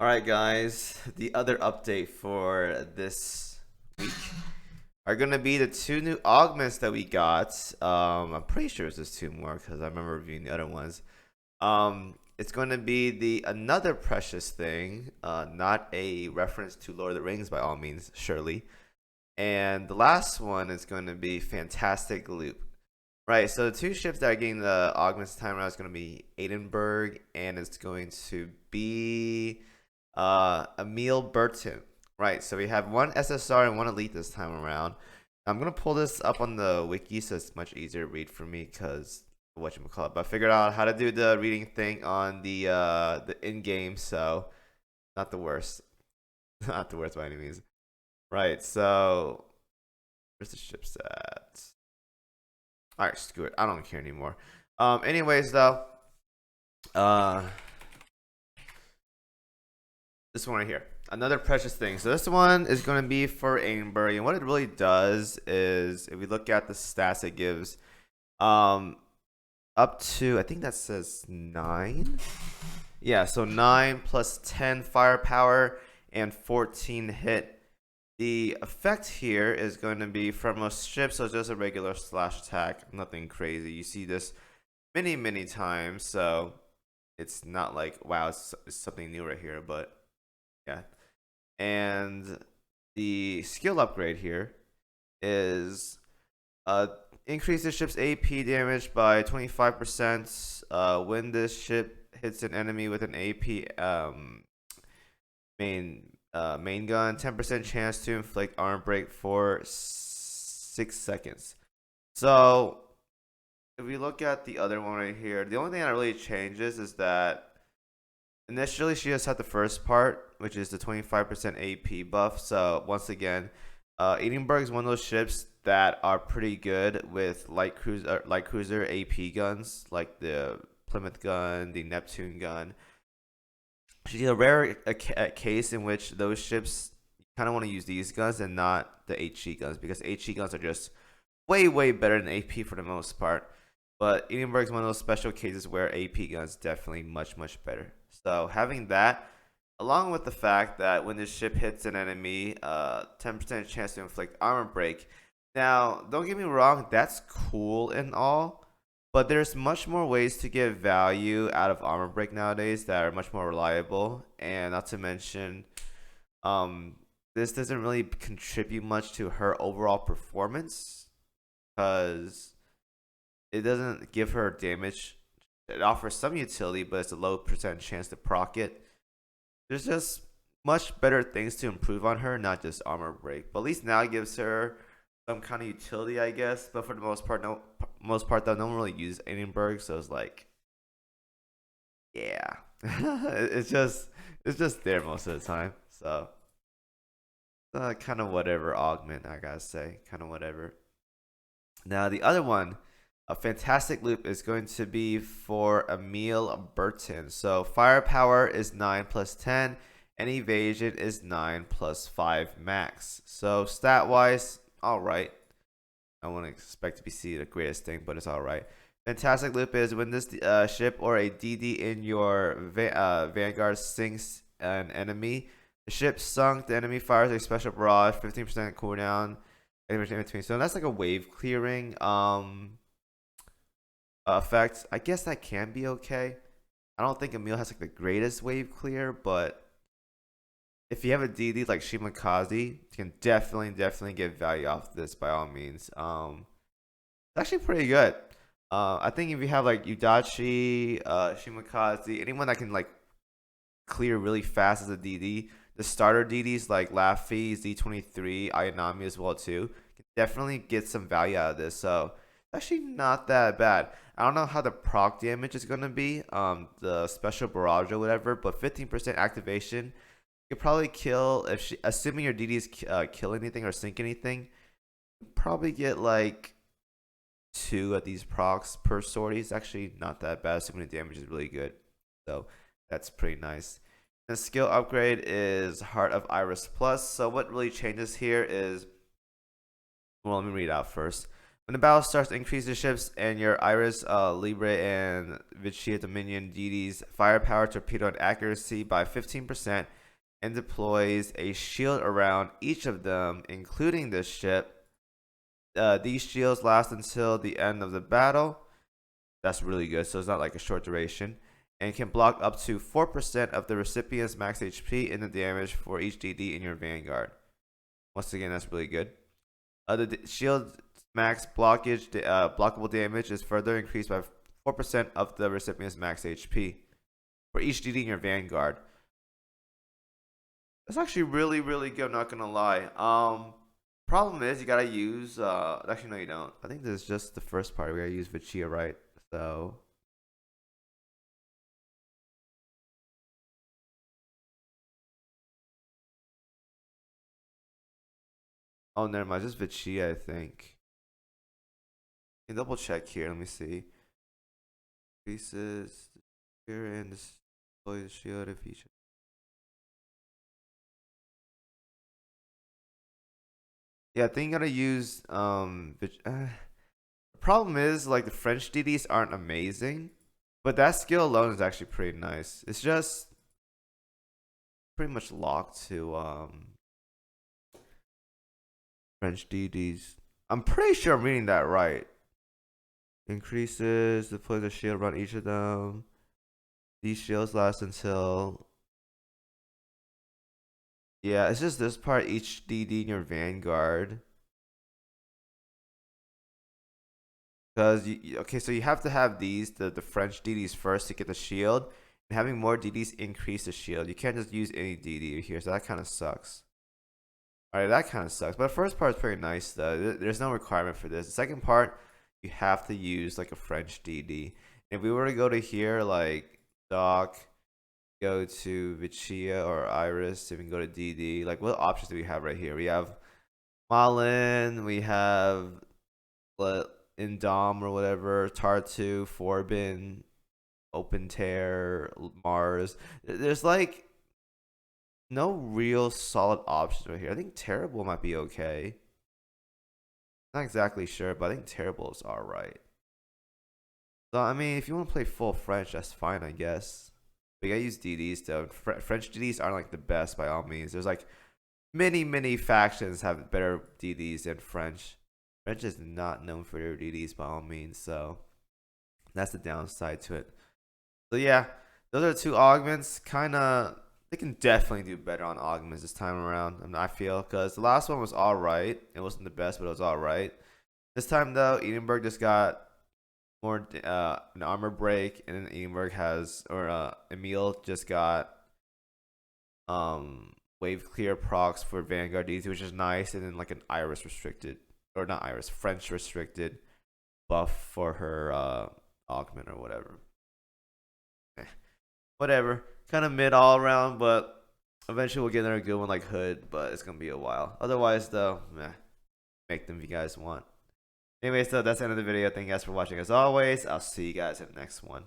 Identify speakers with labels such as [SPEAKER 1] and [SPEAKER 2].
[SPEAKER 1] Alright guys, the other update for this week are gonna be the two new augments that we got. I'm pretty sure it's just two more because I remember reviewing the other ones. It's gonna be the another precious thing, not a reference to Lord of the Rings by all means, surely. And the last one is going to be Fantastic Loop. Right, so the two ships that are getting the augments time around is going to be Edinburgh and it's going to be Emil Burton. Right, so we have one SSR and one Elite this time around. I'm gonna pull this up on the wiki so it's much easier to read for me because whatchamacallit. But I figured out how to do the reading thing on the in-game, so not the worst. Not the worst by any means. Right, so where's the ships at? Alright, screw it. I don't care anymore. Anyways though, uh this one right here, another precious thing. So this one is going to be for Aidenbury, and what it really does is, if we look at the stats it gives, up to, I think that says 9. Yeah, so 9 plus 10 firepower and 14 hit. The effect here is going to be for most ships, so it's just a regular slash attack, nothing crazy. You see this many times, so it's not like, wow, it's something new right here, but yeah. And the skill upgrade here is increase the ship's AP damage by 25% when this ship hits an enemy with an AP main gun. 10% chance to inflict armor break for 6 seconds. So if we look at the other one right here, the only thing that really changes is that initially she just had the first part, which is the 25% AP buff. So once again, Edinburgh is one of those ships that are pretty good with light cruiser AP guns, like the Plymouth gun, the Neptune gun. She's a rare case in which those ships kind of want to use these guns and not the HE guns, because HE guns are just way better than AP for the most part. But Edinburgh is one of those special cases where AP guns definitely much better. So having that, along with the fact that when this ship hits an enemy, 10% chance to inflict armor break. Now, don't get me wrong, that's cool and all, but there's much more ways to get value out of armor break nowadays that are much more reliable. And not to mention, this doesn't really contribute much to her overall performance because it doesn't give her damage. It offers some utility, but it's a low percent chance to proc it. There's just much better things to improve on her, not just armor break. But at least now it gives her some kind of utility, I guess. But for the most part, though, no one really uses Edinburgh, so it's like, yeah, it's just there most of the time. So kind of whatever augment, I gotta say, kind of whatever. Now the other one, a fantastic loop, is going to be for Emil Burton. So firepower is 9 plus 10, and evasion is 9 plus 5 max. So stat wise, alright. I wouldn't expect to be see the greatest thing, but it's alright. Fantastic loop is when this ship or a DD in your vanguard sinks an enemy. The ship sunk, the enemy fires a special barrage, 15% cooldown, in between. So that's like a wave clearing effect. I guess that can be okay. I don't think Emil has like the greatest wave clear, but if you have a DD like KimoCheese, you can definitely get value off this by all means. It's actually pretty good. I think if you have like Udachi, KimoCheese, anyone that can like clear really fast as a DD, the starter DDs like Laffy, Z23, Ayanami as well too, can definitely get some value out of this. So actually not that bad. I don't know how the proc damage is gonna be, the special barrage or whatever, but 15% activation, you could probably kill, if she, assuming your DDs kill anything or sink anything, probably get like 2 of these procs per sortie. It's actually not that bad, assuming the damage is really good. So that's pretty nice. The skill upgrade is Heart of Iris Plus. So what really changes here is, well, let me read out first. When the battle starts, increase the ships and your Iris, Libre, and Vicia Dominion DD's firepower, torpedo, and accuracy by 15%, and deploys a shield around each of them, including this ship. These shields last until the end of the battle. That's really good, so it's not like a short duration. And can block up to 4% of the recipient's max HP and the damage for each DD in your vanguard. Once again, that's really good. The shield max blockable damage is further increased by 4% of the recipient's max HP for each DD in your vanguard. That's actually really, really good, I'm not gonna lie. Problem is you gotta use actually no you don't. I think this is just the first part. We gotta use Vicia, right? So oh never mind, just Vicia, I think. Can double check here, let me see. Pieces here and display the shield if each. Yeah, I think you gotta use the problem is like the French DDs aren't amazing, but that skill alone is actually pretty nice. It's just pretty much locked to French DDs. I'm pretty sure I'm reading that right. Increases the play the shield around each of them. These shields last until yeah, it's just this part each DD in your vanguard. Because okay, so you have to have the French DDs first to get the shield, and having more DDs increase the shield. You can't just use any DD here, so that kind of sucks. Alright, that kind of sucks. But the first part is pretty nice though. There's no requirement for this. The second part, you have to use like a French DD. If we were to go to here, like Doc, go to Vicia or Iris, if we can go to DD, like what options do we have right here? We have Malin, we have Indom or whatever, Tartu, Forbin, Open Tear, Mars. There's like no real solid options right here. I think Terrible might be okay. Not exactly sure, but I think Terrible is alright. So, I mean, if you want to play full French, that's fine, I guess. But you gotta use DDs, though. French DDs aren't like the best by all means. There's like many factions have better DDs than French. French is not known for their DDs by all means, so that's the downside to it. So yeah, those are two augments. Kinda, they can definitely do better on augments this time around. I feel because the last one was all right. It wasn't the best, but it was all right. This time though, Edinburgh just got more an armor break, and then Edinburgh has Emil just got wave clear procs for Vanguard DD, which is nice, and then like an Iris restricted or not Iris, French restricted buff for her augment or whatever. Whatever. Kind of mid all around, but eventually we'll get another good one like Hood, but it's gonna be a while. Otherwise though, make them if you guys want. Anyways, though, that's the end of the video. Thank you guys for watching as always. I'll see you guys in the next one.